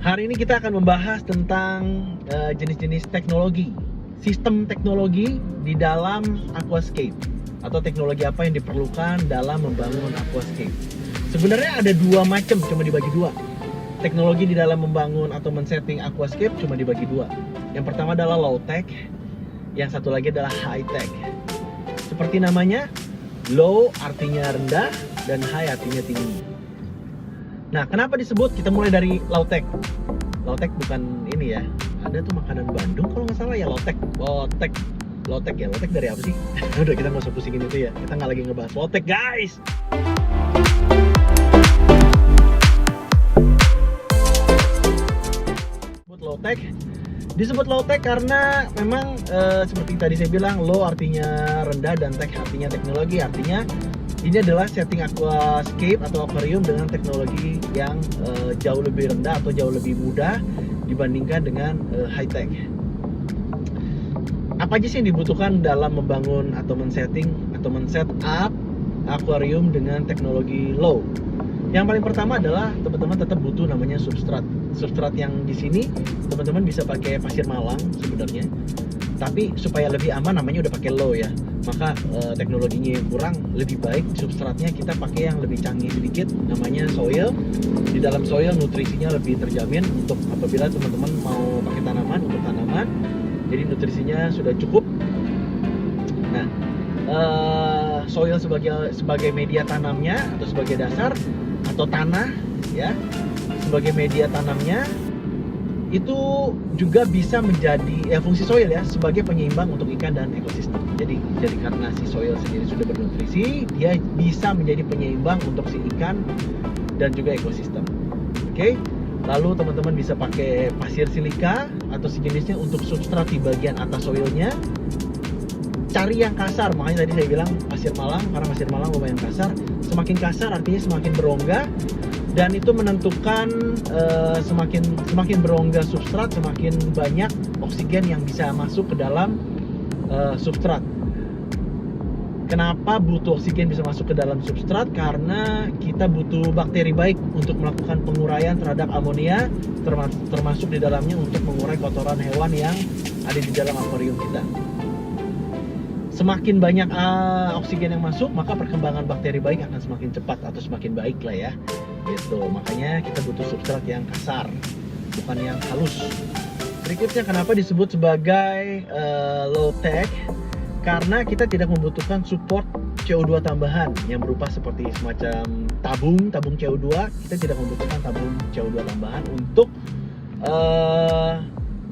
Hari ini kita akan membahas tentang jenis-jenis teknologi, sistem teknologi di dalam aquascape, atau teknologi apa yang diperlukan dalam membangun aquascape. Sebenarnya ada dua macam, cuma dibagi dua. Teknologi di dalam membangun atau men-setting aquascape cuma dibagi dua. Yang pertama adalah low tech, yang satu lagi adalah high tech. Seperti namanya, low artinya rendah dan high artinya tinggi. Nah, kenapa disebut? Kita mulai dari Lautek. Lautek bukan ini ya. Ada tuh makanan Bandung kalau nggak salah ya, Lautek. Lautek. Lautek ya. Lautek dari apa sih? Udah, kita nggak usah pusingin itu ya. Kita nggak lagi ngebahas Lautek, guys. Lautek disebut Lautek karena memang seperti tadi saya bilang, low artinya rendah dan tech artinya teknologi. Artinya ini adalah setting aquascape atau aquarium dengan teknologi yang jauh lebih rendah atau jauh lebih mudah dibandingkan dengan high tech. Apa aja sih yang dibutuhkan dalam membangun atau men-setting atau men-set up aquarium dengan teknologi low? Yang paling pertama adalah teman-teman tetap butuh namanya substrat. Substrat yang di sini teman-teman bisa pakai pasir malang sebenarnya. Tapi supaya lebih aman namanya udah pakai low ya. Maka teknologinya yang kurang, lebih baik substratnya kita pakai yang lebih canggih sedikit, namanya soil. Di dalam soil nutrisinya lebih terjamin untuk apabila teman-teman mau pakai tanaman, untuk tanaman. Jadi nutrisinya sudah cukup. Nah, soil sebagai media tanamnya atau sebagai dasar atau tanah ya, sebagai media tanamnya itu juga bisa menjadi fungsi soil ya sebagai penyeimbang untuk ikan dan ekosistem. Jadi karena si soil sendiri sudah bernutrisi, dia bisa menjadi penyeimbang untuk si ikan dan juga ekosistem. Oke. Lalu teman-teman bisa pakai pasir silika atau sejenisnya untuk substrat di bagian atas soilnya. Cari yang kasar, makanya tadi saya bilang pasir malang, karena pasir malang lumayan kasar. Semakin kasar artinya semakin berongga. Dan itu menentukan semakin berongga substrat, semakin banyak oksigen yang bisa masuk ke dalam substrat. Kenapa butuh oksigen bisa masuk ke dalam substrat? Karena kita butuh bakteri baik untuk melakukan penguraian terhadap amonia, termasuk di dalamnya untuk mengurai kotoran hewan yang ada di dalam akuarium kita. Semakin banyak oksigen yang masuk, maka perkembangan bakteri baik akan semakin cepat atau semakin baik lah ya. Gitu. Makanya kita butuh substrat yang kasar, bukan yang halus. Berikutnya, kenapa disebut sebagai low tech? Karena kita tidak membutuhkan support CO2 tambahan yang berupa seperti semacam tabung CO2. Kita tidak membutuhkan tabung CO2 tambahan untuk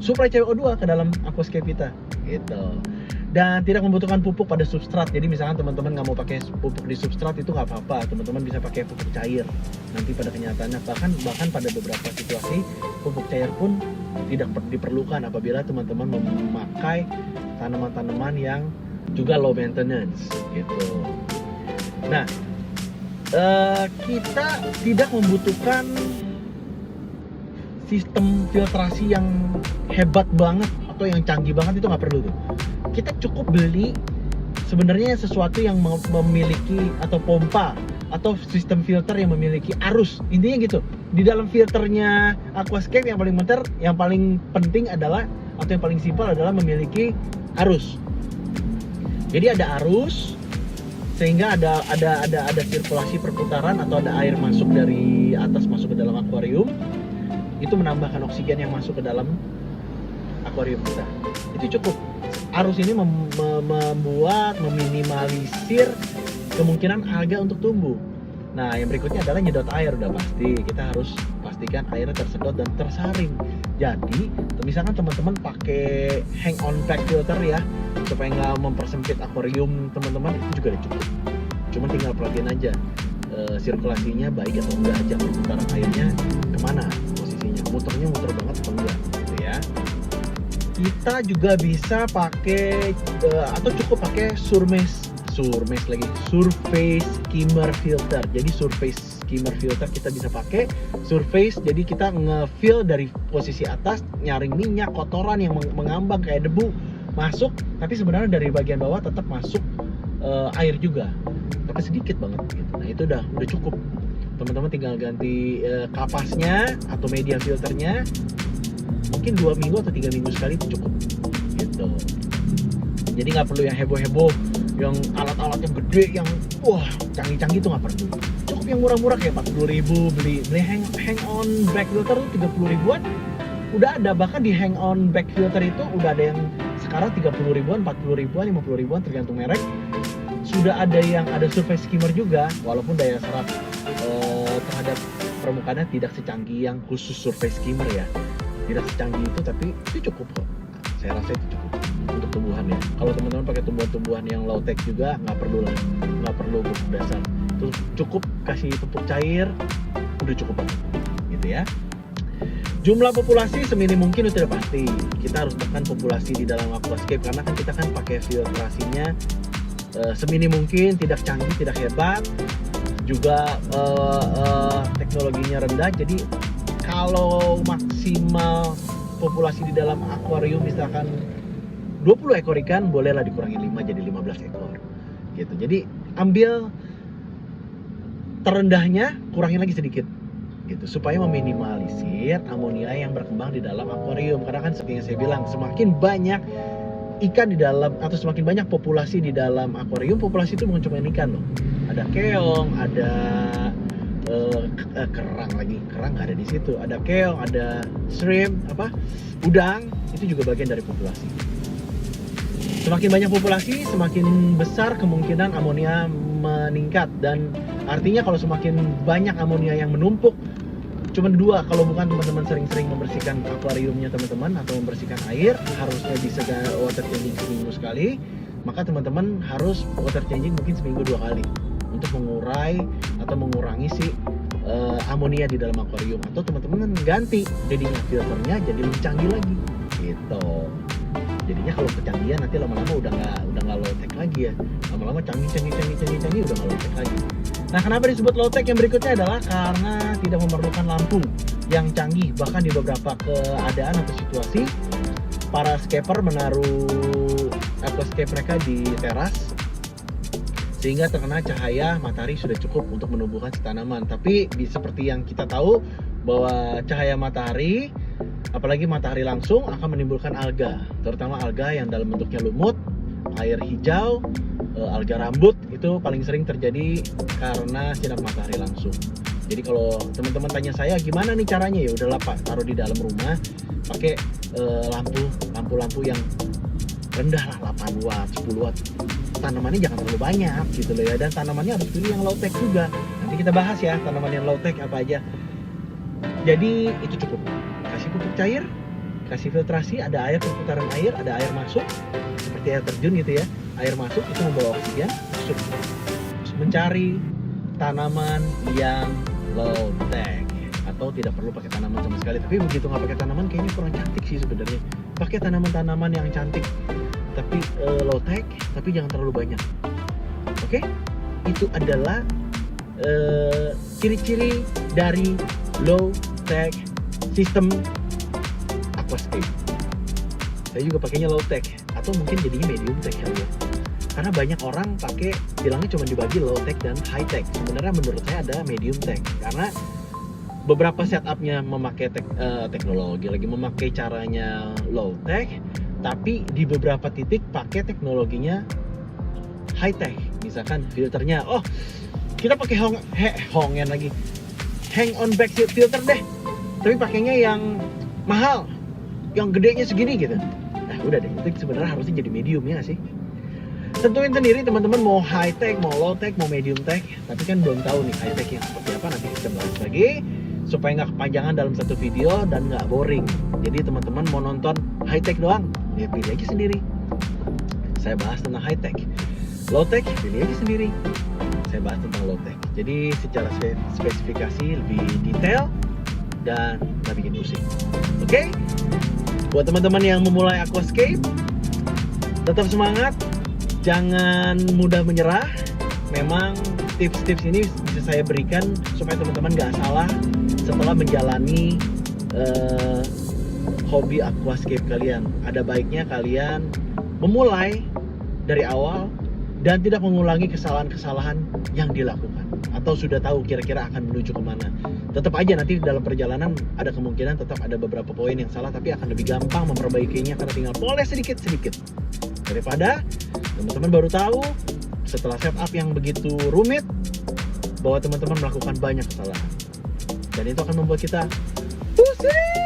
suplai CO2 ke dalam aquascape kita. Gitu. Dan tidak membutuhkan pupuk pada substrat. Jadi misalkan teman-teman nggak mau pakai pupuk di substrat, itu nggak apa-apa. Teman-teman bisa pakai pupuk cair. Nanti pada kenyataannya bahkan pada beberapa situasi pupuk cair pun tidak diperlukan apabila teman-teman memakai tanaman-tanaman yang juga low maintenance gitu. Nah, kita tidak membutuhkan sistem filtrasi yang hebat banget atau yang canggih banget, itu nggak perlu tuh. Kita cukup beli sebenarnya sesuatu yang memiliki atau pompa atau sistem filter yang memiliki arus. Intinya gitu. Di dalam filternya aquascape yang paling penting adalah, atau yang paling simpel adalah memiliki arus. Jadi ada arus sehingga ada sirkulasi perputaran atau ada air masuk dari atas masuk ke dalam akuarium. Itu menambahkan oksigen yang masuk ke dalam akuarium kita. Itu cukup. Arus ini meminimalisir kemungkinan alga untuk tumbuh. Nah, yang berikutnya adalah nyedot air. Udah pasti, kita harus pastikan airnya tersedot dan tersaring. Jadi, misalkan teman-teman pakai hang on back filter ya, supaya nggak mempersempit akuarium teman-teman, itu juga udah cukup. Cuma tinggal perhatiin aja sirkulasinya baik atau enggak aja, perputaran airnya kemana posisinya, muternya muter banget atau enggak gitu ya. Kita juga bisa pakai atau cukup pakai surface skimmer filter. Jadi surface skimmer filter kita bisa pakai surface, jadi kita nge-fill dari posisi atas, nyaring minyak, kotoran yang mengambang kayak debu masuk, tapi sebenarnya dari bagian bawah tetap masuk air juga, tapi sedikit banget gitu. Nah, itu udah cukup. Teman-teman tinggal ganti kapasnya atau media filternya, mungkin 2 minggu atau 3 minggu sekali itu cukup gitu. Jadi nggak perlu yang heboh-heboh, yang alat-alat yang gede, yang wah canggih-canggih itu nggak perlu. Cukup yang murah-murah kayak 40.000, beli hang on back filter 30 ribuan udah ada. Bahkan di hang on back filter itu udah ada yang sekarang 30 ribuan, 40 ribuan, 50 ribuan tergantung merek. Sudah ada yang ada surface skimmer juga, walaupun daya serap terhadap permukaannya tidak secanggih yang khusus surface skimmer ya, tidak secanggih itu, tapi itu cukup kok. Saya rasa itu cukup untuk tumbuhan ya. Kalau teman-teman pakai tumbuhan-tumbuhan yang low tech juga nggak perlu pupuk dasar, terus cukup kasih pupuk cair udah cukup banget gitu ya. Jumlah populasi seminim mungkin itu udah pasti. Kita harus tekan populasi di dalam aquascape karena kan kita kan pakai filtrasinya seminim mungkin, tidak canggih, tidak hebat, juga teknologinya rendah. Jadi kalau maksimal populasi di dalam akuarium misalkan 20 ekor ikan, bolehlah dikurangin 5 jadi 15 ekor gitu. Jadi ambil terendahnya, kurangin lagi sedikit gitu, supaya meminimalisir amonia yang berkembang di dalam akuarium. Karena kan seperti yang saya bilang, semakin banyak ikan di dalam, atau semakin banyak populasi di dalam akuarium, populasi itu bukan cuma ikan loh, ada keong, ada kerang nggak ada di situ, ada keong, ada shrimp, udang, itu juga bagian dari populasi. Semakin banyak populasi, semakin besar kemungkinan amonia meningkat. Dan artinya kalau semakin banyak amonia yang menumpuk, cuma 2, kalau bukan teman-teman sering-sering membersihkan akuariumnya teman-teman, atau membersihkan air, harusnya bisa water changing seminggu sekali, maka teman-teman harus water changing mungkin seminggu 2 kali untuk mengurangi si amonia di dalam akuarium. Atau teman-teman ganti jadinya filternya jadi lebih canggih lagi gitu. Jadinya kalau kecanggihan nanti lama-lama udah nggak low tech lagi ya, lama-lama canggih udah nggak low tech lagi. Nah, kenapa disebut low tech? Yang berikutnya adalah karena tidak memerlukan lampu yang canggih. Bahkan di beberapa keadaan atau situasi, para scaper menaruh aquascape mereka di teras sehingga terkena cahaya matahari sudah cukup untuk menumbuhkan si tanaman. Tapi seperti yang kita tahu bahwa cahaya matahari, apalagi matahari langsung, akan menimbulkan alga, terutama alga yang dalam bentuknya lumut, air hijau, alga rambut. Itu paling sering terjadi karena sinar matahari langsung. Jadi kalau teman-teman tanya saya gimana nih caranya, ya udahlah Pak, taruh di dalam rumah pakai lampu yang rendah lah, 8 watt, 10 watt. Tanamannya jangan terlalu banyak gitu loh ya, dan tanamannya harus pilih yang low tech juga. Nanti kita bahas ya tanaman yang low tech apa aja. Jadi itu cukup. Kasih pupuk cair, kasih filtrasi, ada air, perputaran air, ada air masuk seperti air terjun gitu ya. Air masuk itu membawa oksigen masuk. Terus mencari tanaman yang low tech atau tidak perlu pakai tanaman sama sekali. Tapi begitu nggak pakai tanaman kayaknya kurang cantik sih sebenarnya. Pakai tanaman-tanaman yang cantik tapi low tech, tapi jangan terlalu banyak. Oke? Itu adalah ciri-ciri dari low tech sistem aquascape. Saya juga pakainya low tech, atau mungkin jadinya medium tech kali ya. Karena banyak orang pakai, bilangnya cuma dibagi low tech dan high tech. Sebenarnya menurut saya ada medium tech, karena beberapa setupnya memakai teknologi, lagi memakai caranya low tech, tapi di beberapa titik pakai teknologinya high tech. Misalkan filternya, kita pakai hang on back filter deh, tapi pakainya yang mahal, yang gedenya segini gitu. Nah udah deh, itu sebenarnya harusnya jadi medium ya sih. Tentuin sendiri teman-teman mau high tech, mau low tech, mau medium tech. Tapi kan belum tahu nih high tech yang seperti apa, nanti kita bahas lagi supaya nggak kepanjangan dalam satu video dan nggak boring. Jadi teman-teman mau nonton high tech doang, ya pilih aja sendiri. Saya bahas tentang high tech. Low tech pilih aja sendiri. Saya bahas tentang low tech. Jadi secara spesifikasi lebih detail dan nggak bikin pusing. Oke? Buat teman-teman yang memulai aquascape, tetap semangat, jangan mudah menyerah. Memang tips-tips ini bisa saya berikan supaya teman-teman nggak salah setelah menjalani hobi aquascape kalian. Ada baiknya kalian memulai dari awal dan tidak mengulangi kesalahan-kesalahan yang dilakukan atau sudah tahu kira-kira akan menuju kemana. Tetap aja nanti dalam perjalanan ada kemungkinan tetap ada beberapa poin yang salah, tapi akan lebih gampang memperbaikinya karena tinggal poles sedikit-sedikit daripada teman-teman baru tahu setelah setup yang begitu rumit bahwa teman-teman melakukan banyak kesalahan, dan itu akan membuat kita pusing.